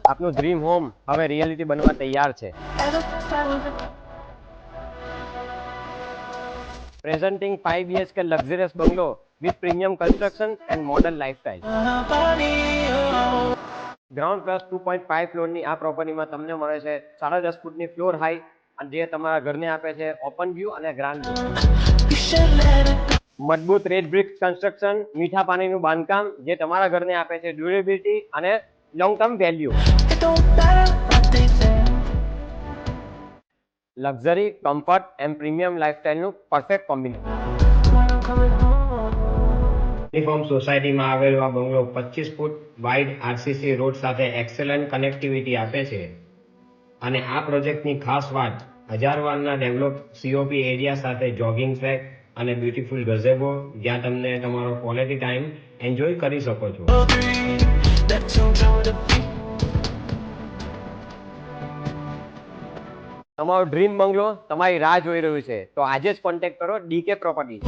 આપનું dream home હવે reality બનવા તૈયાર છે. Presenting 5 BHK luxurious bungalow with premium construction and modern lifestyle. Ground plus 2.5 ફ્લોરની આ પ્રોપર્ટીમાં તમને મળે છે 10.5 ફૂટની ફ્લોર હાઈ, જે તમારા ઘરને આપે છે ઓપન વ્યૂ અને ગ્રાન્ડ વ્યૂ. મજબૂત રેડ બ્રિક કન્સ્ટ્રક્શન, મીઠા પાણીનું બાંધકામ, જે તમારા ઘરને આપે છે ડ્યુરેબિલિટી અને long term value. Luxury, comfort and premium લાઇફસ્ટાઇલનું પરફેક્ટ કોમ્બિનેશન. યુનિફોર્મ સોસાયટીમાં આવેલો આ bungalow 25 foot wide RCC road સાથે એક્સેલન્ટ કનેક્ટિવિટી આપે છે. અને આ પ્રોજેક્ટની ખાસ વાત, 1000 વારના ડેવલપ સીઓપી એરિયા સાથે જોગિંગ ટ્રેક અને બ્યુટીફુલ ગઝેબો, જ્યાં તમને તમારો ક્વોલિટી ટાઈમ એન્જોય કરી શકો છો. તમારો ડ્રીમ બંગલો તમારી રાહ જોઈ રહ્યું છે, તો આજે જ કોન્ટેક્ટ કરો ડીકે પ્રોપર્ટી.